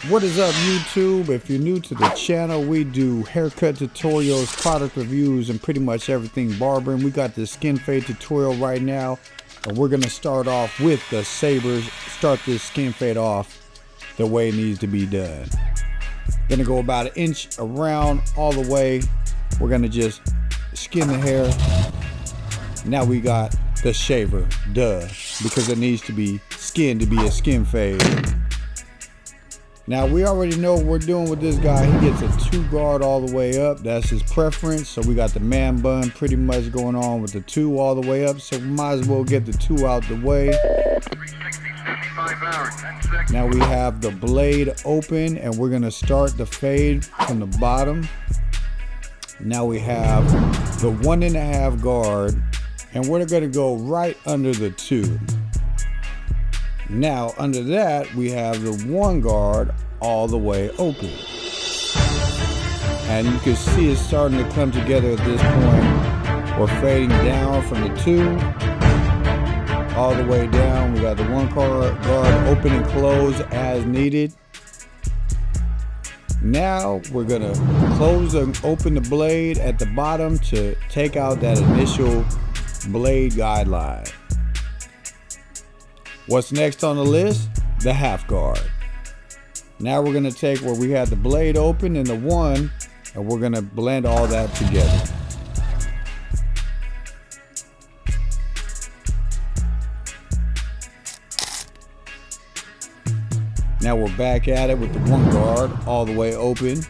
What is up, YouTube? If you're new to the channel, we do haircut tutorials, product reviews, and pretty much everything barbering. We got the skin fade tutorial right now, and we're gonna start off with the sabers. Start this skin fade off the way it needs to be done. Gonna go about 1 inch around all the way. We're gonna just skin the hair. Now we got the shaver, because it needs to be skinned to be a skin fade. Now we already know what we're doing with this guy. He gets a 2 guard all the way up. That's his preference. So we got the man bun pretty much going on with the 2 all the way up. So we might as well get the 2 out the way. Now we have the blade open and we're gonna start the fade from the bottom. Now we have the 1.5 guard and we're gonna go right under the 2. Now under that we have the 1 guard all the way open, and you can see it's starting to come together at this point. We're fading down from the 2 all the way down. We got the 1 guard open and close as needed. Now we're gonna close and open the blade at the bottom to take out that initial blade guideline. What's next on the list? The half guard. Now we're gonna take where we had the blade open and the 1, and we're gonna blend all that together. Now we're back at it with the 1 guard all the way open,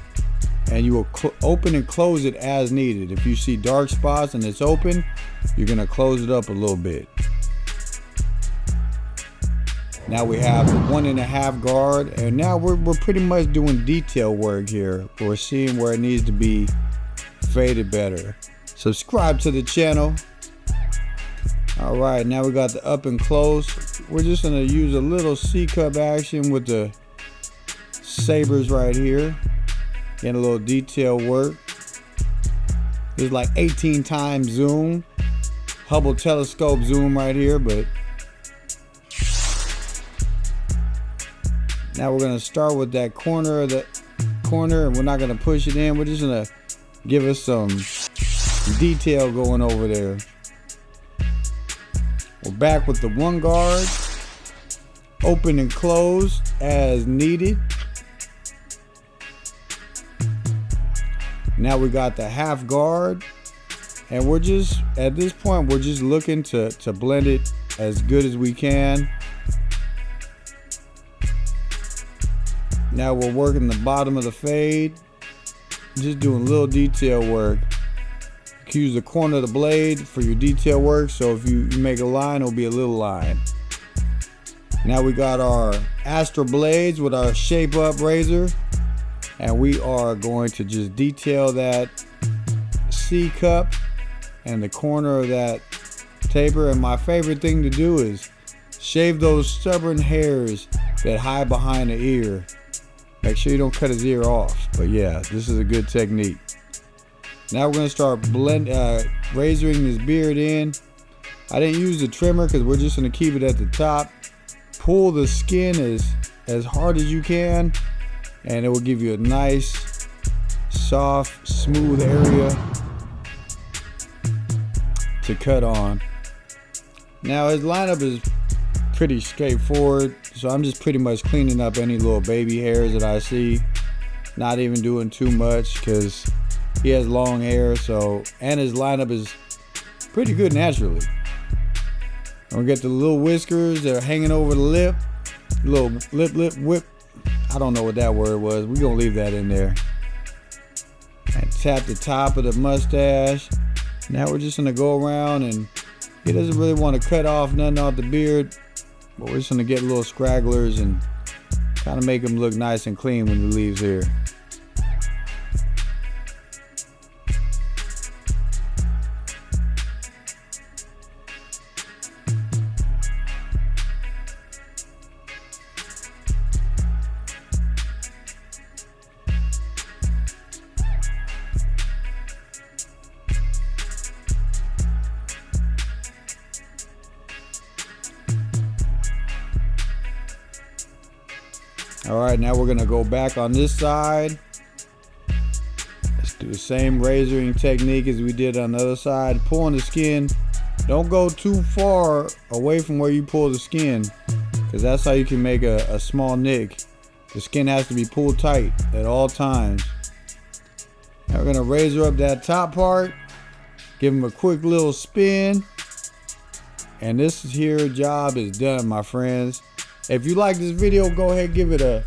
and you will open and close it as needed. If you see dark spots and it's open, you're gonna close it up a little bit. Now we have the 1.5 guard, and now we're pretty much doing detail work here. We're seeing where it needs to be faded better. Subscribe to the channel. All right, now we got the up and close. We're just gonna use a little C-cup action with the sabers right here. Getting a little detail work. This is like 18 times zoom. Hubble telescope zoom right here, but now we're gonna start with that corner of the corner, and we're not gonna push it in. We're just gonna give us some detail going over there. We're back with the 1 guard, open and close as needed. Now we got the half guard, and we're just, at this point, we're just looking to blend it as good as we can. Now we're working the bottom of the fade, just doing little detail work. You can use the corner of the blade for your detail work, so if you make a line, it'll be a little line. Now we got our Astra blades with our shape up razor, and we are going to just detail that C cup and the corner of that taper. And my favorite thing to do is shave those stubborn hairs that hide behind the ear. Make sure you don't cut his ear off. But yeah, this is a good technique. Now we're gonna start razoring this beard in. I didn't use the trimmer because we're just gonna keep it at the top. Pull the skin as hard as you can, and it will give you a nice, soft, smooth area to cut on. Now his lineup is pretty straightforward, so I'm just pretty much cleaning up any little baby hairs that I see. Not even doing too much because he has long hair, so, and his lineup is pretty good naturally. And we get the little whiskers that are hanging over the lip, little lip whip. I don't know what that word was. We're gonna leave that in there. And tap the top of the mustache. Now we're just gonna go around, and he doesn't really want to cut off nothing off the beard, but we're just gonna get little scragglers and kind of make him look nice and clean when he leaves here. All Alright, now we're gonna go back on this side. Let's do the same razoring technique as we did on the other side. Pulling the skin. Don't go too far away from where you pull the skin, because that's how you can make a small nick. The skin has to be pulled tight at all times. Now we're gonna razor up that top part, give them a quick little spin, and this here job is done, my friends. If you like this video, go ahead and give it a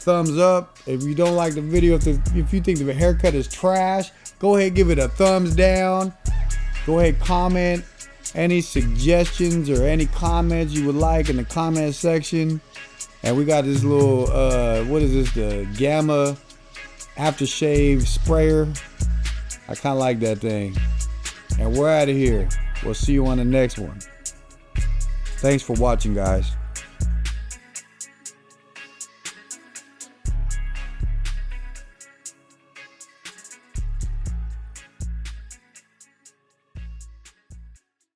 thumbs up. If you don't like the video, if you think the haircut is trash, go ahead and give it a thumbs down. Go ahead, comment any suggestions or any comments you would like in the comment section. And we got this little what is this, the Gamma aftershave sprayer. I kind of like that thing. And we're out of here. We'll see you on the next one. Thanks for watching, guys.